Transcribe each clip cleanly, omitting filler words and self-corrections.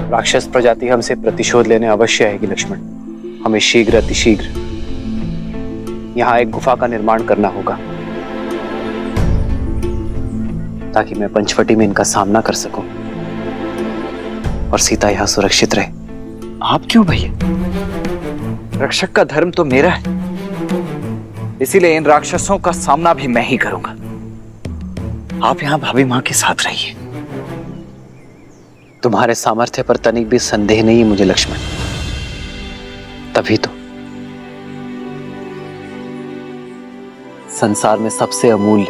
राक्षस प्रजाति हमसे प्रतिशोध लेने अवश्य आएगी लक्ष्मण। हमें शीघ्र अतिशीघ्र यहाँ एक गुफा का निर्माण करना होगा ताकि मैं पंचवटी में इनका सामना कर सकूं और सीता यहाँ सुरक्षित रहे। आप क्यों भैया? रक्षक का धर्म तो मेरा है, इसीलिए इन राक्षसों का सामना भी मैं ही करूंगा। आप यहाँ भाभी माँ के साथ रहिए। तुम्हारे सामर्थ्य पर तनिक भी संदेह नहीं है मुझे लक्ष्मण। तभी तो संसार में सबसे अमूल्य,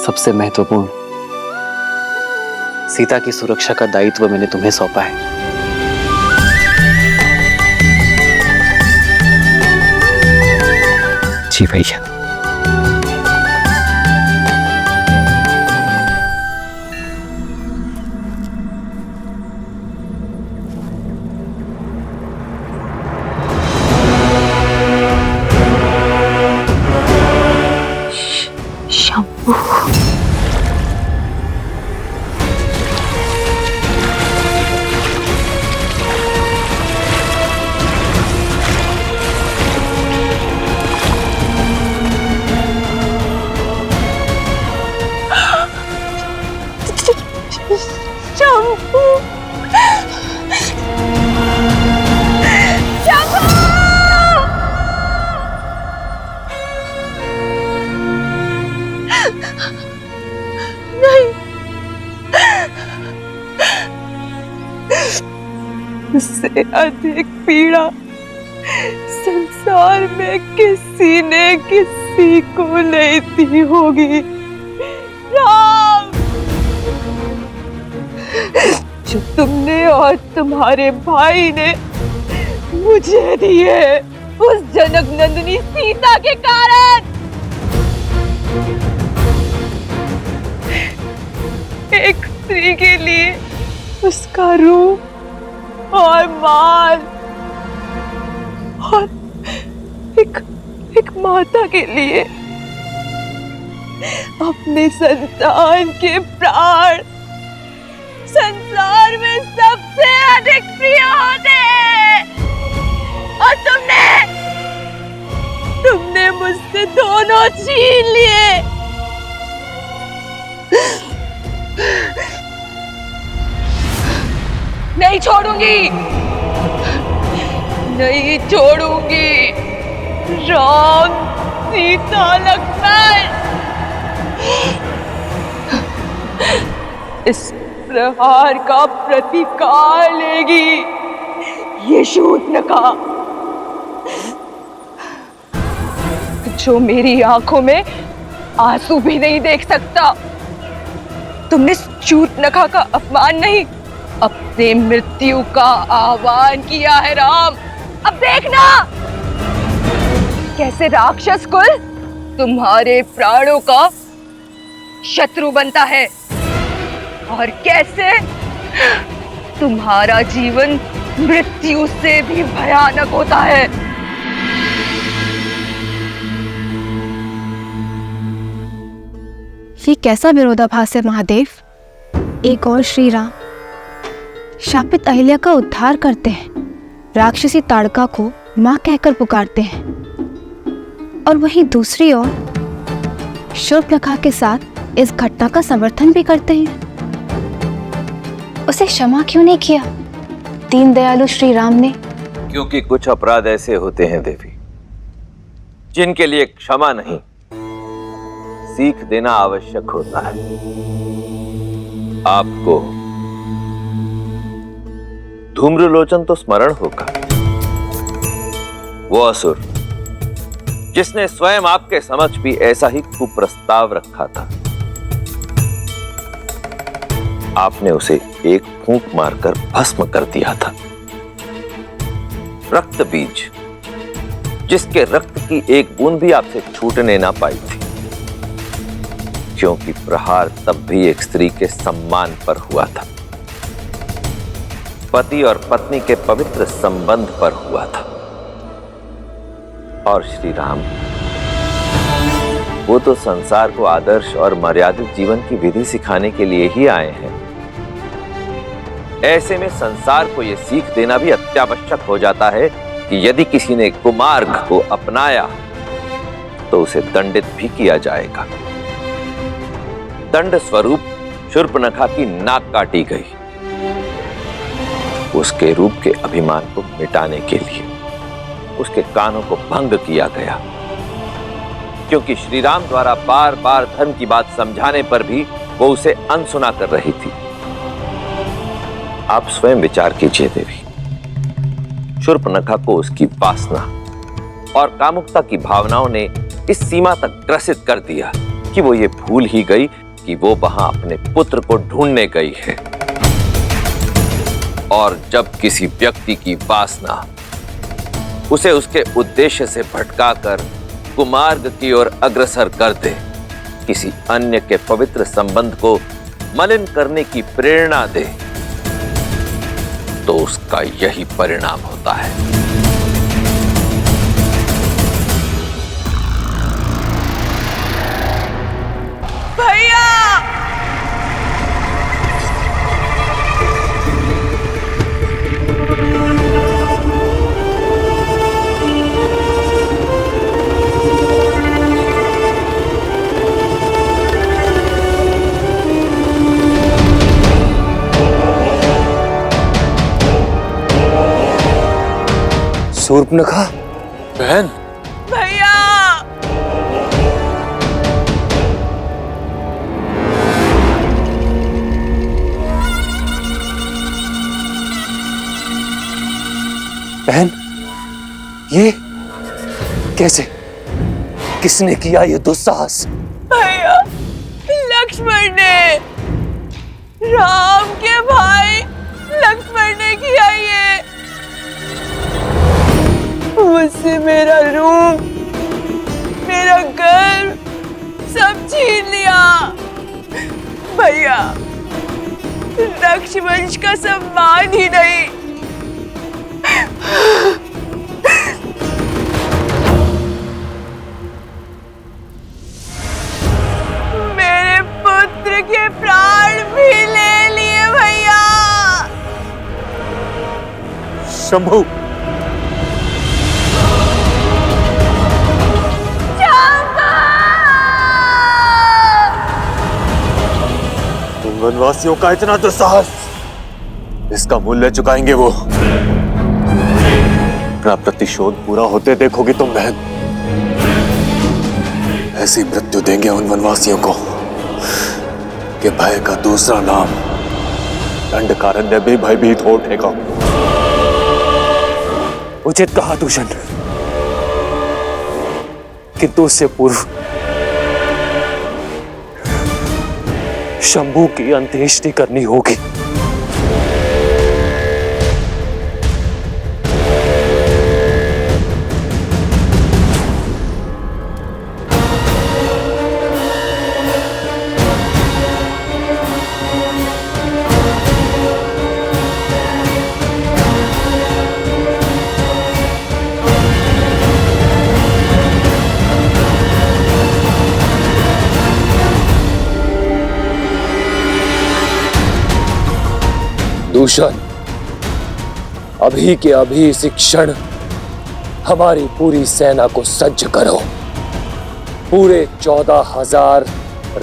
सबसे महत्वपूर्ण सीता की सुरक्षा का दायित्व मैंने तुम्हें सौंपा है। जी भैया। शंभू, इससे अधिक पीड़ा संसार में किसी ने किसी को नहीं दी होगी। राम, जो तुमने और तुम्हारे भाई ने मुझे दिए उस जनक नंदिनी सीता के कारण। एक स्त्री के लिए उसका रूप और माल और एक माता के लिए अपने संतान के प्राण संसार में सबसे अधिक प्रिय होते हैं। और तुमने मुझसे दोनों छीन लिए। नहीं छोड़ूंगी, नहीं छोड़ूंगी। राम, सीता, लक्ष्मण, इस प्रहार का प्रतिकार लेगी ये शूर्पणखा, जो मेरी आंखों में आंसू भी नहीं देख सकता। तुमने शूर्पणखा का अपमान नहीं, अपने मृत्यु का आह्वान किया है राम। अब देखना कैसे राक्षस कुल तुम्हारे प्राणों का शत्रु बनता है और कैसे तुम्हारा जीवन मृत्यु से भी भयानक होता है। ये कैसा विरोधाभास है महादेव? एक और श्री राम शापित अहिल्या का उद्धार करते हैं, राक्षसी ताड़का को मां कहकर पुकारते हैं, और वहीं दूसरी ओर शूर्पणखा के साथ इस घटना का समर्थन भी करते हैं। उसे क्षमा क्यों नहीं किया दीन दयालु श्री राम ने? क्योंकि कुछ अपराध ऐसे होते हैं देवी जिनके लिए क्षमा नहीं, सीख देना आवश्यक होता है। आपको धूम्रलोचन तो स्मरण होगा, वो असुर जिसने स्वयं आपके समक्ष भी ऐसा ही कुप्रस्ताव रखा था। आपने उसे एक फूंक मारकर भस्म कर दिया था। रक्त बीज जिसके रक्त की एक बूंद भी आपसे छूटने ना पाई थी, क्योंकि प्रहार तब भी एक स्त्री के सम्मान पर हुआ था, पति और पत्नी के पवित्र संबंध पर हुआ था। और श्री राम, वो तो संसार को आदर्श और मर्यादित जीवन की विधि सिखाने के लिए ही आए हैं। ऐसे में संसार को यह सीख देना भी अत्यावश्यक हो जाता है कि यदि किसी ने कुमार्ग को अपनाया तो उसे दंडित भी किया जाएगा। दंड स्वरूप शूर्पणखा की नाक काटी गई, उसके रूप के अभिमान को मिटाने के लिए उसके कानों को भंग किया गया, क्योंकि श्री राम द्वारा बार बार धर्म की बात समझाने पर भी वो उसे अनसुना कर रही थी। आप स्वयं विचार कीजिए देवी, शूर्पणखा को उसकी वासना और कामुकता की भावनाओं ने इस सीमा तक ग्रसित कर दिया कि वो ये भूल ही गई कि वो वहां अपने पुत्र को ढूंढने गई है। और जब किसी व्यक्ति की वासना उसे उसके उद्देश्य से भटकाकर कुमार्ग की ओर अग्रसर कर दे, किसी अन्य के पवित्र संबंध को मलिन करने की प्रेरणा दे, तो उसका यही परिणाम होता है। भैया, शूर्पणखा बहन, भैया, बहन, ये कैसे, किसने किया ये दुस्साहस? भैया, लक्ष्मण ने, राम के भाई लक्ष्मण ने किया ये। मुझसे मेरा रूप, मेरा घर सब छीन लिया। भैया, रक्षवंश का सम्मान ही नहीं, मेरे पुत्र के प्राण भी ले लिए। भैया, शंभू, वनवासियों का इतना दुस्साहस, इसका मूल्य चुकाएंगे वो। अपना प्रतिशोध पूरा होते देखोगी तुम बहन। ऐसी मृत्यु देंगे उन वनवासियों को कि भय का दूसरा नाम दंडकारण्य भी भयभीत हो उठेगा। उचित कहा दूषण, किंतु उससे पूर्व शंभू की अंत्येष्टि करनी होगी। दूषण, अभी के अभी इस क्षण हमारी पूरी सेना को सज्ज करो। पूरे 14,000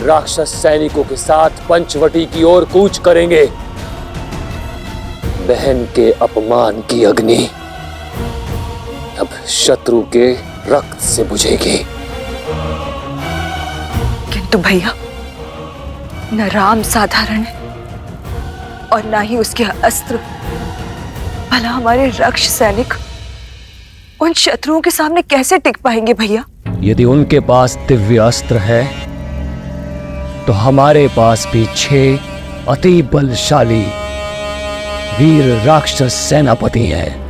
राक्षस सैनिकों के साथ पंचवटी की ओर कूच करेंगे। बहन के अपमान की अग्नि अब शत्रु के रक्त से बुझेगी। किंतु भैया, न राम साधारण है और ना ही उसके अस्त्र। भला हमारे रक्ष सैनिक उन शत्रुओं के सामने कैसे टिक पाएंगे भैया? यदि उनके पास दिव्य अस्त्र है तो हमारे पास भी 6 अति बलशाली वीर राक्षस सेनापति हैं।